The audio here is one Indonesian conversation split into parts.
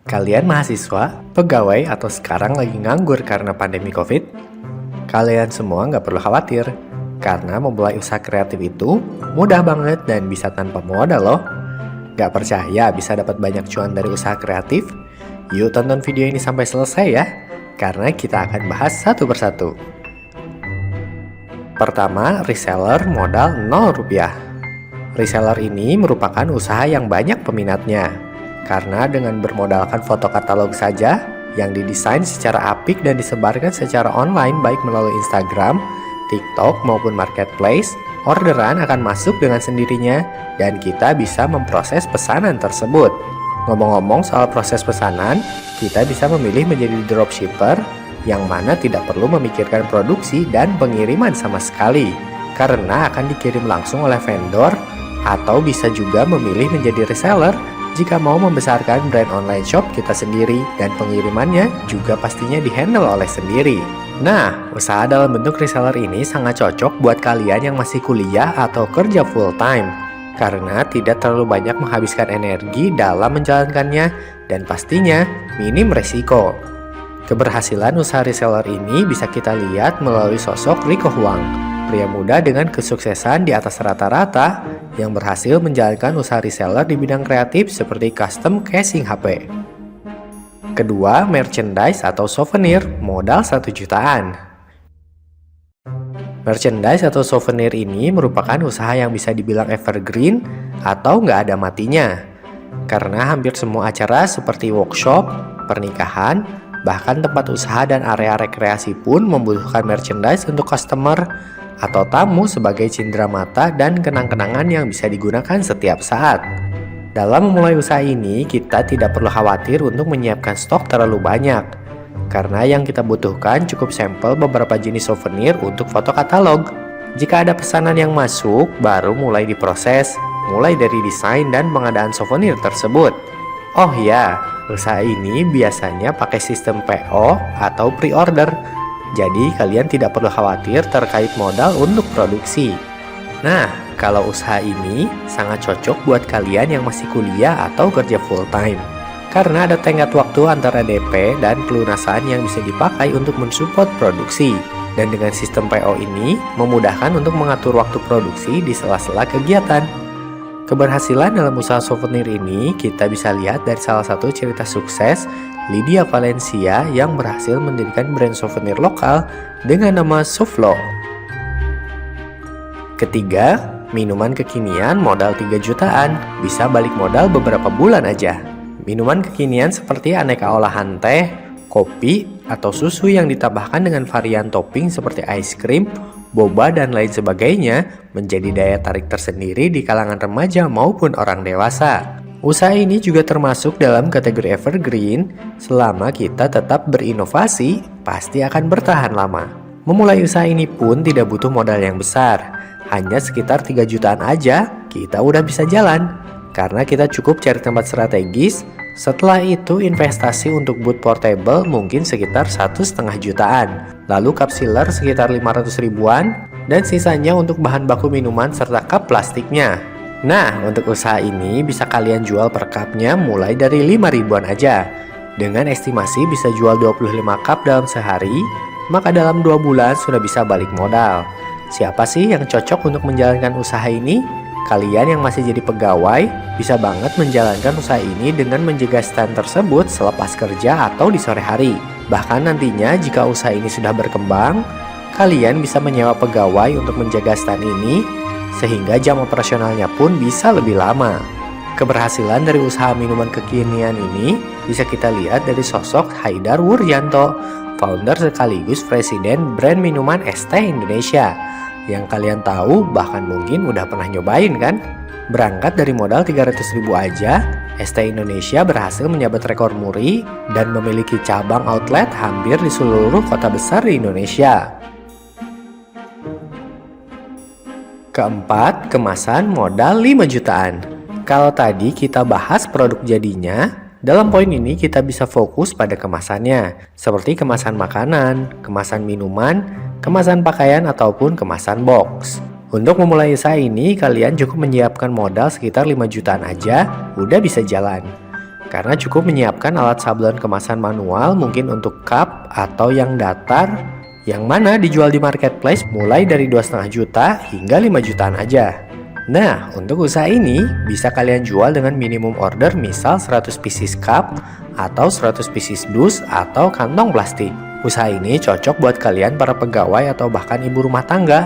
Kalian mahasiswa, pegawai, atau sekarang lagi nganggur karena pandemi COVID? Kalian semua nggak perlu khawatir, karena memulai usaha kreatif itu mudah banget dan bisa tanpa modal loh. Nggak percaya bisa dapat banyak cuan dari usaha kreatif? Yuk tonton video ini sampai selesai ya, karena kita akan bahas satu persatu. Pertama, reseller modal 0 rupiah. Reseller ini merupakan usaha yang banyak peminatnya. Karena dengan bermodalkan foto katalog saja yang didesain secara apik dan disebarkan secara online baik melalui Instagram, TikTok maupun Marketplace, orderan akan masuk dengan sendirinya dan kita bisa memproses pesanan tersebut. Ngomong-ngomong soal proses pesanan, kita bisa memilih menjadi dropshipper yang mana tidak perlu memikirkan produksi dan pengiriman sama sekali karena akan dikirim langsung oleh vendor, atau bisa juga memilih menjadi reseller jika mau membesarkan brand online shop kita sendiri dan pengirimannya juga pastinya dihandle oleh sendiri. Nah, usaha dalam bentuk reseller ini sangat cocok buat kalian yang masih kuliah atau kerja full time karena tidak terlalu banyak menghabiskan energi dalam menjalankannya dan pastinya minim resiko. Keberhasilan usaha reseller ini bisa kita lihat melalui sosok Rico Huang, pria muda dengan kesuksesan di atas rata-rata yang berhasil menjalankan usaha reseller di bidang kreatif seperti custom casing HP. Kedua, merchandise atau souvenir modal 1 jutaan. Merchandise atau souvenir ini merupakan usaha yang bisa dibilang evergreen atau nggak ada matinya. Karena hampir semua acara seperti workshop, pernikahan, bahkan tempat usaha dan area rekreasi pun membutuhkan merchandise untuk customer atau tamu sebagai cindera mata dan kenang-kenangan yang bisa digunakan setiap saat. Dalam memulai usaha ini, kita tidak perlu khawatir untuk menyiapkan stok terlalu banyak, karena yang kita butuhkan cukup sampel beberapa jenis souvenir untuk foto katalog. Jika ada pesanan yang masuk, baru mulai diproses, mulai dari desain dan pengadaan souvenir tersebut. Oh ya, usaha ini biasanya pakai sistem PO atau pre-order. Jadi kalian tidak perlu khawatir terkait modal untuk produksi. Nah, kalau usaha ini sangat cocok buat kalian yang masih kuliah atau kerja full time. Karena ada tenggat waktu antara DP dan pelunasan yang bisa dipakai untuk mensupport produksi. Dan dengan sistem PO ini memudahkan untuk mengatur waktu produksi di sela-sela kegiatan. Keberhasilan dalam usaha souvenir ini kita bisa lihat dari salah satu cerita sukses Lydia Valencia yang berhasil mendirikan brand souvenir lokal dengan nama Soflo. Ketiga, minuman kekinian modal 3 jutaan, bisa balik modal beberapa bulan aja. Minuman kekinian seperti aneka olahan teh, kopi, atau susu yang ditambahkan dengan varian topping seperti ice cream, boba, dan lain sebagainya menjadi daya tarik tersendiri di kalangan remaja maupun orang dewasa. Usaha ini juga termasuk dalam kategori evergreen, selama kita tetap berinovasi, pasti akan bertahan lama. Memulai usaha ini pun tidak butuh modal yang besar, hanya sekitar 3 jutaan aja kita udah bisa jalan. Karena kita cukup cari tempat strategis, setelah itu investasi untuk booth portable mungkin sekitar 1,5 jutaan, lalu cup sealer sekitar 500 ribuan, dan sisanya untuk bahan baku minuman serta cup plastiknya. Nah, untuk usaha ini bisa kalian jual per cupnya mulai dari 5 ribuan aja. Dengan estimasi bisa jual 25 cup dalam sehari, maka dalam 2 bulan sudah bisa balik modal. Siapa sih yang cocok untuk menjalankan usaha ini? Kalian yang masih jadi pegawai bisa banget menjalankan usaha ini dengan menjaga stand tersebut selepas kerja atau di sore hari. Bahkan nantinya jika usaha ini sudah berkembang, kalian bisa menyewa pegawai untuk menjaga stand ini sehingga jam operasionalnya pun bisa lebih lama. Keberhasilan dari usaha minuman kekinian ini bisa kita lihat dari sosok Haidar Wuryanto, founder sekaligus presiden brand minuman es teh Indonesia. Yang kalian tahu bahkan mungkin udah pernah nyobain kan? Berangkat dari modal 300 ribu aja, ST Indonesia berhasil menjabat rekor muri dan memiliki cabang outlet hampir di seluruh kota besar di Indonesia. Keempat, kemasan modal 5 jutaan. Kalau tadi kita bahas produk jadinya, dalam poin ini kita bisa fokus pada kemasannya, seperti kemasan makanan, kemasan minuman, kemasan pakaian, ataupun kemasan box. Untuk memulai usaha ini, kalian cukup menyiapkan modal sekitar 5 jutaan aja, udah bisa jalan. karena cukup menyiapkan alat sablon kemasan manual mungkin untuk cup atau yang datar, yang mana dijual di marketplace mulai dari 2,5 juta hingga 5 jutaan aja. Nah, untuk usaha ini bisa kalian jual dengan minimum order misal 100 pieces cup atau 100 pieces dus atau kantong plastik. Usaha ini cocok buat kalian para pegawai atau bahkan ibu rumah tangga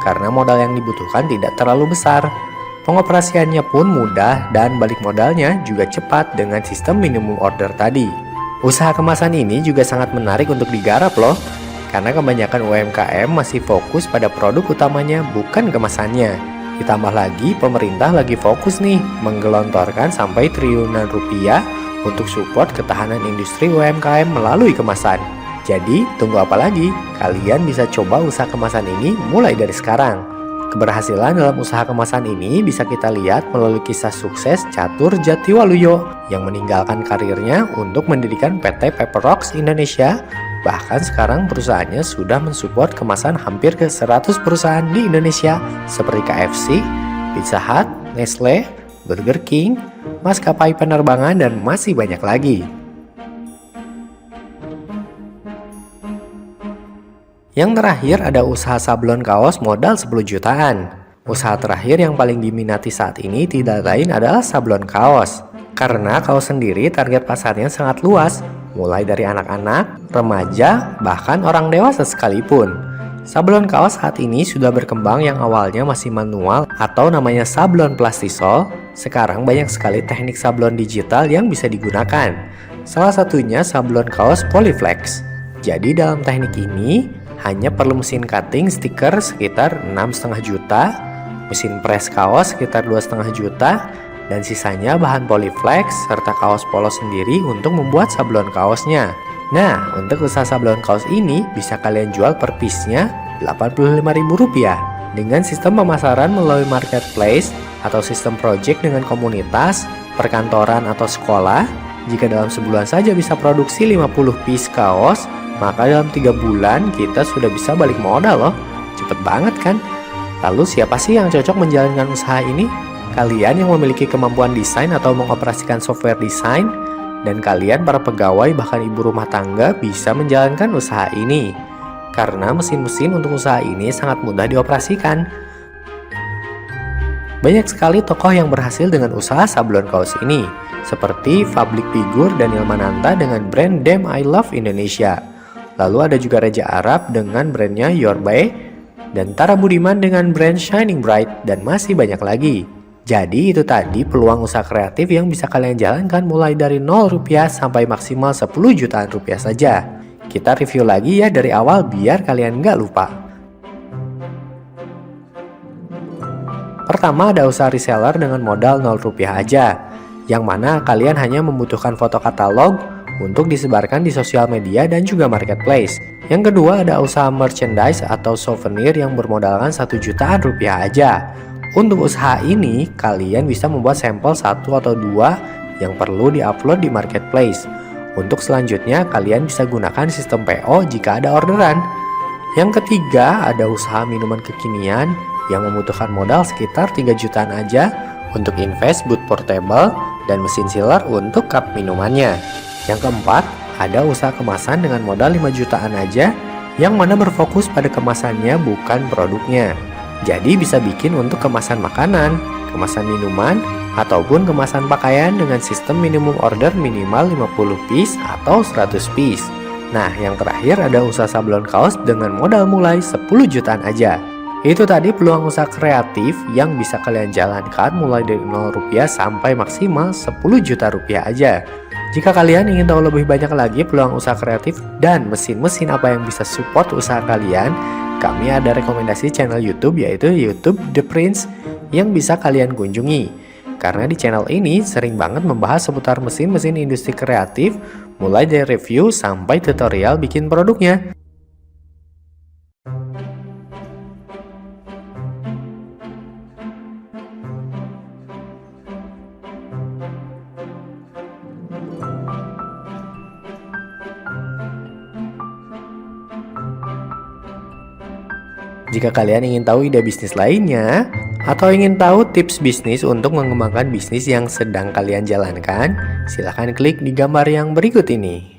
karena modal yang dibutuhkan tidak terlalu besar. Pengoperasiannya pun mudah dan balik modalnya juga cepat dengan sistem minimum order tadi. Usaha kemasan ini juga sangat menarik untuk digarap loh, karena kebanyakan UMKM masih fokus pada produk utamanya bukan kemasannya. Ditambah lagi pemerintah lagi fokus nih menggelontorkan sampai triliunan rupiah untuk support ketahanan industri UMKM melalui kemasan. Jadi tunggu apa lagi? Kalian bisa coba usaha kemasan ini mulai dari sekarang. Keberhasilan dalam usaha kemasan ini bisa kita lihat melalui kisah sukses Catur Jatiwaluyo yang meninggalkan karirnya untuk mendirikan PT Paper Rocks Indonesia. Bahkan sekarang perusahaannya sudah mensupport kemasan hampir ke 100 perusahaan di Indonesia seperti KFC, Pizza Hut, Nestle, Burger King, maskapai penerbangan, dan masih banyak lagi. Yang terakhir ada usaha sablon kaos modal 10 jutaan. Usaha terakhir yang paling diminati saat ini tidak lain adalah sablon kaos. Karena kaos sendiri target pasarnya sangat luas, mulai dari anak-anak, remaja, bahkan orang dewasa sekalipun. Sablon kaos saat ini sudah berkembang yang awalnya masih manual atau namanya sablon plastisol. Sekarang banyak sekali teknik sablon digital yang bisa digunakan. Salah satunya sablon kaos Polyflex. Jadi dalam teknik ini hanya perlu mesin cutting stiker sekitar 6,5 juta, mesin press kaos sekitar 2,5 juta, dan sisanya bahan Polyflex serta kaos polos sendiri untuk membuat sablon kaosnya. Nah, untuk usaha sablon kaos ini bisa kalian jual per piece-nya Rp85.000 dengan sistem pemasaran melalui marketplace atau sistem project dengan komunitas, perkantoran atau sekolah. Jika dalam sebulan saja bisa produksi 50 piece kaos, maka dalam 3 bulan kita sudah bisa balik modal loh. Cepet banget kan? Lalu siapa sih yang cocok menjalankan usaha ini? Kalian yang memiliki kemampuan desain atau mengoperasikan software desain, dan kalian para pegawai bahkan ibu rumah tangga bisa menjalankan usaha ini. Karena mesin-mesin untuk usaha ini sangat mudah dioperasikan. Banyak sekali tokoh yang berhasil dengan usaha sablon kaos ini, seperti public figure Daniel Mananta dengan brand Damn I Love Indonesia. Lalu ada juga Raja Arab dengan brandnya Your Bay, dan Tara Budiman dengan brand Shining Bright, dan masih banyak lagi. Jadi itu tadi peluang usaha kreatif yang bisa kalian jalankan mulai dari Rp0 sampai maksimal Rp10 jutaan saja. Kita review lagi ya dari awal biar kalian nggak lupa. Pertama ada usaha reseller dengan modal Rp0 aja, yang mana kalian hanya membutuhkan foto katalog untuk disebarkan di sosial media dan juga marketplace. Yang kedua ada usaha merchandise atau souvenir yang bermodalkan Rp1 jutaan aja. Untuk usaha ini, kalian bisa membuat sampel 1 atau 2 yang perlu diupload di marketplace. Untuk selanjutnya, kalian bisa gunakan sistem PO jika ada orderan. Yang ketiga, ada usaha minuman kekinian yang membutuhkan modal sekitar 3 jutaan aja untuk invest booth portable dan mesin sealer untuk cup minumannya. Yang keempat, ada usaha kemasan dengan modal 5 jutaan aja yang mana berfokus pada kemasannya bukan produknya. Jadi bisa bikin untuk kemasan makanan, kemasan minuman, ataupun kemasan pakaian dengan sistem minimum order minimal 50 piece atau 100 piece. Nah, yang terakhir ada usaha sablon kaos dengan modal mulai 10 jutaan aja. Itu tadi peluang usaha kreatif yang bisa kalian jalankan mulai dari Rp0 sampai maksimal Rp10 juta aja. Jika kalian ingin tahu lebih banyak lagi peluang usaha kreatif dan mesin-mesin apa yang bisa support usaha kalian, kami ada rekomendasi channel YouTube yaitu YouTube The Prince yang bisa kalian kunjungi. Karena di channel ini sering banget membahas seputar mesin-mesin industri kreatif, mulai dari review sampai tutorial bikin produknya. Jika kalian ingin tahu ide bisnis lainnya, Atau ingin tahu tips bisnis untuk mengembangkan bisnis yang sedang kalian jalankan? Silahkan klik di gambar yang berikut ini.